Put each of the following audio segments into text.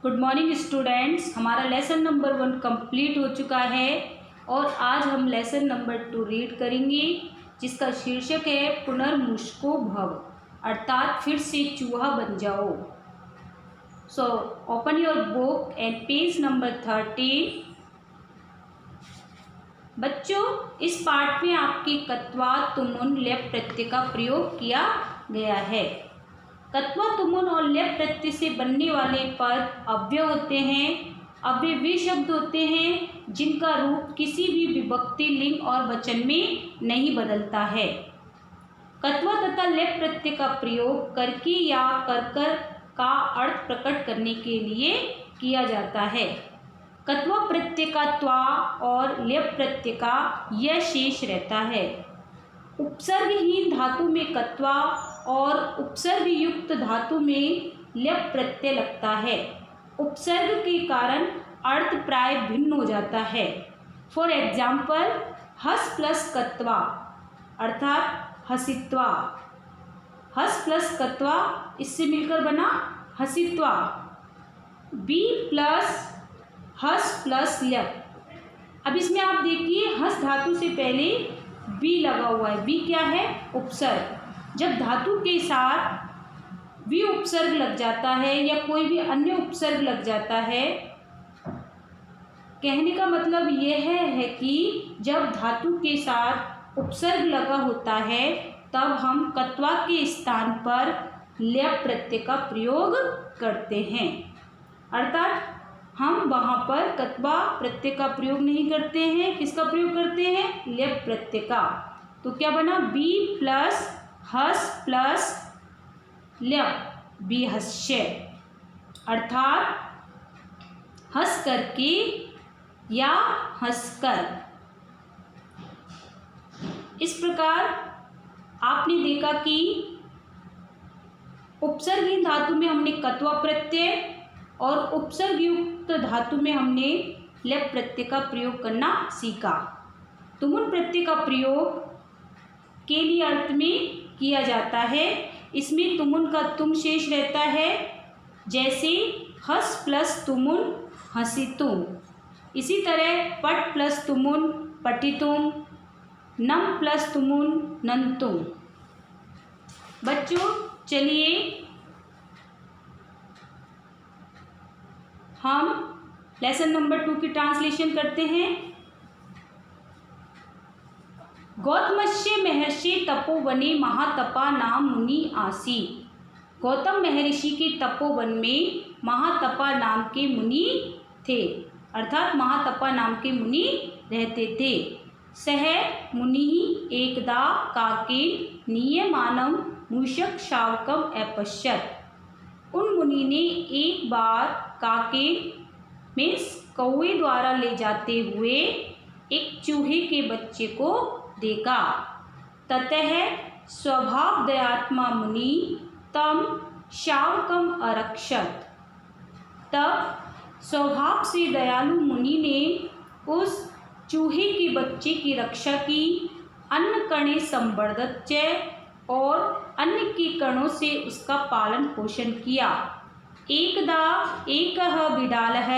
Good morning students. हमारा lesson number 1 complete हो चुका है और आज हम लेसन नंबर 2 रीड करेंगे, जिसका शीर्षक है पुनर्मुष्को भव, अर्थात फिर से चूहा बन जाओ। So open your book and page number 13। बच्चों, इस पाठ में आपके कत्वा तुमुन लेप प्रत्यय का प्रयोग किया गया है। कत्वा तुमुन और लेप प्रत्यय से बनने वाले पद अव्यय होते हैं। अव्यय वे शब्द होते हैं जिनका रूप किसी भी विभक्ति, लिंग और वचन में नहीं बदलता है। कत्वा तथा लेप प्रत्यय का प्रयोग करके या कर का अर्थ प्रकट करने के लिए किया जाता है। कत्वा प्रत्यय का त्वा और लेप प्रत्यय का यह शेष रहता है। उपसर्गहीन धातु में कत्वा और उपसर्ग युक्त धातु में लेप प्रत्यय लगता है। उपसर्ग के कारण अर्थ प्राय भिन्न हो जाता है। फॉर एग्जाम्पल, हस प्लस कत्वा अर्थात हसित्वा। हस प्लस कत्वा इससे मिलकर बना हसित्वा। बी प्लस हस प्लस लेप। अब इसमें आप देखिए, हस धातु से पहले बी लगा हुआ है। बी क्या है? उपसर्ग। जब धातु के साथ वी उपसर्ग लग जाता है या कोई भी अन्य उपसर्ग लग जाता है, कहने का मतलब यह है कि जब धातु के साथ उपसर्ग लगा होता है तब हम कत्वा के स्थान पर लेप प्रत्यय का प्रयोग करते हैं। अर्थात हम वहाँ पर कत्वा प्रत्यय का प्रयोग नहीं करते हैं। किसका प्रयोग करते हैं? लेप प्रत्यय का। तो क्या बना? बी प्लस हस प्लस लेप, बीहस्य। अर्थात हंस करके या हंसकर। इस प्रकार आपने देखा कि उपसर्गहीन धातु में हमने कत्वा प्रत्यय और उपसर्ग युक्त धातु में हमने लेप प्रत्यय का प्रयोग करना सीखा। तुमुन प्रत्यय का प्रयोग के लिए अर्थ में किया जाता है। इसमें तुमुन का तुम शेष रहता है, जैसे हस प्लस तुमुन हसितुम। इसी तरह पट प्लस तुमुन पठितुम, नम प्लस तुमुन नंतुम। बच्चों, चलिए हम लेसन नंबर 2 की ट्रांसलेशन करते हैं। गौतमस्य महर्षि तपोवने महातपा नाम मुनि आसी। गौतम महर्षि के तपोवन में महातपा नाम के मुनि थे, अर्थात महातपा नाम के मुनि रहते थे। सह मुनि एकदा काके नियमानम मूषक शावकम अपश्यत। उन मुनि ने एक बार काके में कौवे द्वारा ले जाते हुए एक चूहे के बच्चे को देखा। ततः स्वभाव दयात्मा मुनि तम शावकम अरक्षत। तब स्वभाव से दयालु मुनि ने उस चूहे के बच्चे की रक्षा की। अन्न कणे संवर्धत्य, और अन्न के कणों से उसका पालन पोषण किया। एकदा एकः बिडालः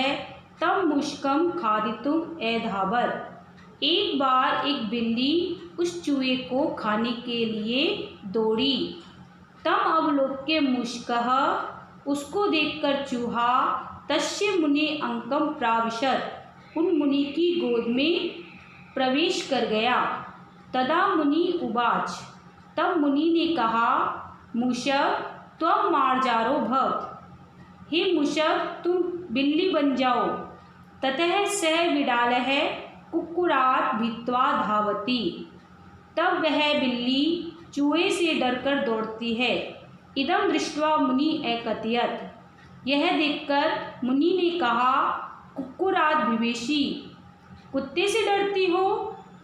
तम मुष्कम खादितुम एधावर। एक बार एक बिल्ली उस चूहे को खाने के लिए दौड़ी। तम अवलोक्य मुष्कः, उसको देखकर चूहा तस्य मुनि अंकम प्राविशत, उन मुनि की गोद में प्रवेश कर गया। तदा मुनि उवाच, तब मुनि ने कहा, मूषक त्वं मार्जारो भव। हे मूषक, तुम बिल्ली बन जाओ। ततः सः बिडालः कुक्कुरात् भीत्वा धावति। तब वह बिल्ली चूहे से डरकर दौड़ती है। इदं दृष्ट्वा मुनि एकथयत्, यह देखकर मुनि ने कहा, कुक्कुरात् विवेशी, कुत्ते से डरती हो?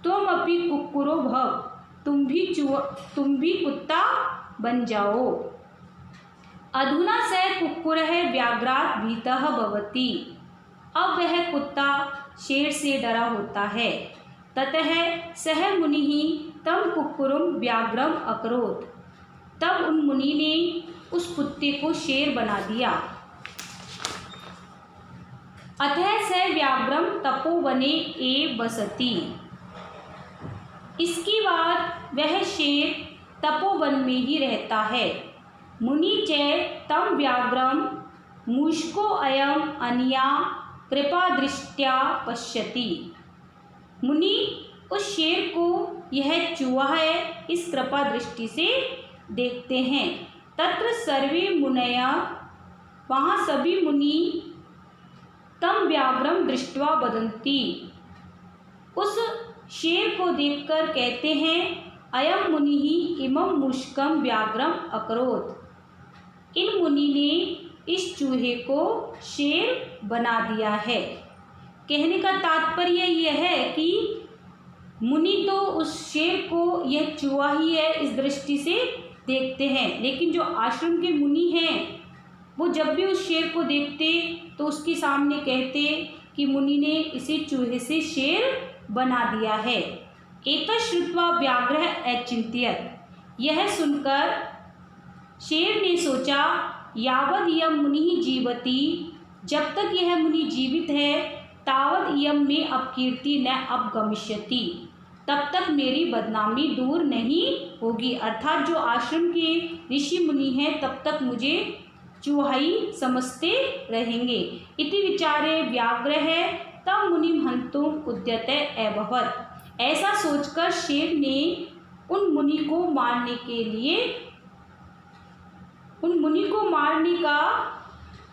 त्वम् अपि कुक्कुरो भव, तुम भी कुत्ता बन जाओ। अधुना सः कुक्कुरः व्याघ्रात् भीतः भवति। अब वह कुत्ता शेर से डरा होता है। ततः सः मुनिः तम कुक्कुरम व्याघ्रम अकरोत्। तब उन मुनि ने उस कुत्ते को शेर बना दिया। अतः स व्याघ्रम तपोवने एव बसति। इसके बाद वह शेर तपोवन में ही रहता है। मुनि च तम व्याघ्रम मुष्को अयम अनया कृपा दृष्टया पश्यति। मुनि उस शेर को यह चूहा है इस कृपा दृष्टि से देखते हैं। तत्र सर्वे मुनया, वहाँ सभी मुनि तम व्याघ्रम दृष्ट्वा वदन्ति, उस शेर को देखकर कहते हैं अयम मुनि ही इमं मुष्कम व्याघ्रम अकरोत्। इन मुनि ने इस चूहे को शेर बना दिया है। कहने का तात्पर्य यह है कि मुनि तो उस शेर को यह चूहा ही है इस दृष्टि से देखते हैं, लेकिन जो आश्रम के मुनि हैं वो जब भी उस शेर को देखते तो उसके सामने कहते कि मुनि ने इसे चूहे से शेर बना दिया है। एतत् श्रुत्वा व्याघ्रः अचिंत्यत, यह सुनकर शेर ने सोचा यावद् इयं मुनिः जीवति, जब तक यह मुनि जीवित है तावद् इयं मे अपकीर्ति न अपगमिष्यति, तब तक मेरी बदनामी दूर नहीं होगी। अर्थात जो आश्रम के ऋषि मुनि हैं तब तक मुझे चूहाई समझते रहेंगे। इति विचारे व्याघ्रः तम मुनिम हन्तुम उद्यते अभवत्। ऐसा सोचकर शेर ने उन मुनि को मारने का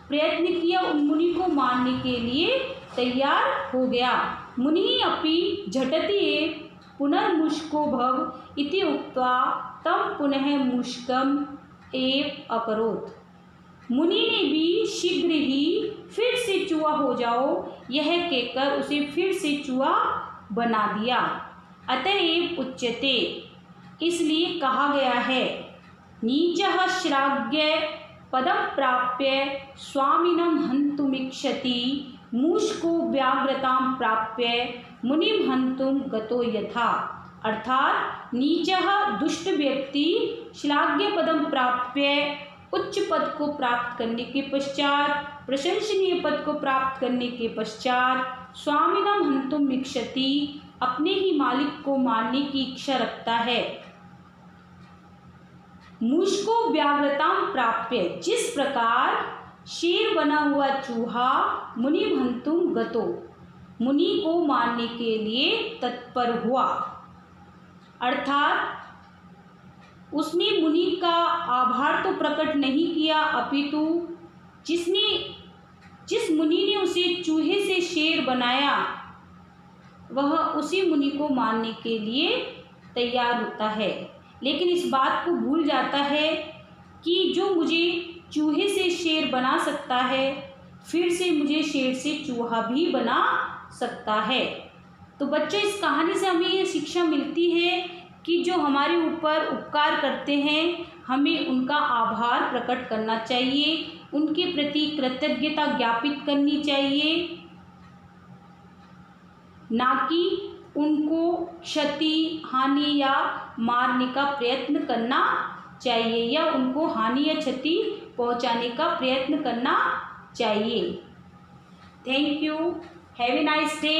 प्रयत्न किया, उन मुनि को मारने के लिए तैयार हो गया। मुनि अपि झटति एव पुनर्मुष्को भव इति उक्त्वा तम पुनः मुष्कम एव अकरोत्। मुनि ने भी शीघ्र ही फिर से चूहा हो जाओ यह कहकर उसे फिर से चूहा बना दिया। अतएव उच्यते, इसलिए कहा गया है नीचः श्लाघ्य पदम प्राप्य स्वामिनं हन्तुमिच्छति मूषको व्याघ्रतां प्राप्य मुनिम हन्तुम गतो यथा। अर्थात नीचः दुष्ट व्यक्ति श्लाघ्य पदम प्राप्य, उच्च पद को प्राप्त करने के पश्चात, प्रशंसनीय पद को प्राप्त करने के पश्चात स्वामिनं हन्तुम इच्छति, अपने ही मालिक को मारने की इच्छा रखता है। मुष्को व्याघ्रतां प्राप्य, जिस प्रकार शेर बना हुआ चूहा मुनिम हन्तुम गतो, मुनि को मारने के लिए तत्पर हुआ। अर्थात उसने मुनि का आभार तो प्रकट नहीं किया, अपितु जिस मुनि ने उसे चूहे से शेर बनाया वह उसी मुनि को मारने के लिए तैयार होता है, लेकिन इस बात को भूल जाता है कि जो मुझे चूहे से शेर बना सकता है फिर से मुझे शेर से चूहा भी बना सकता है। तो बच्चों, इस कहानी से हमें ये शिक्षा मिलती है कि जो हमारे ऊपर उपकार करते हैं हमें उनका आभार प्रकट करना चाहिए, उनके प्रति कृतज्ञता ज्ञापित करनी चाहिए, ना कि उनको क्षति हानि या मारने का प्रयत्न करना चाहिए या उनको हानि या क्षति पहुंचाने का प्रयत्न करना चाहिए। Thank you, have a nice day.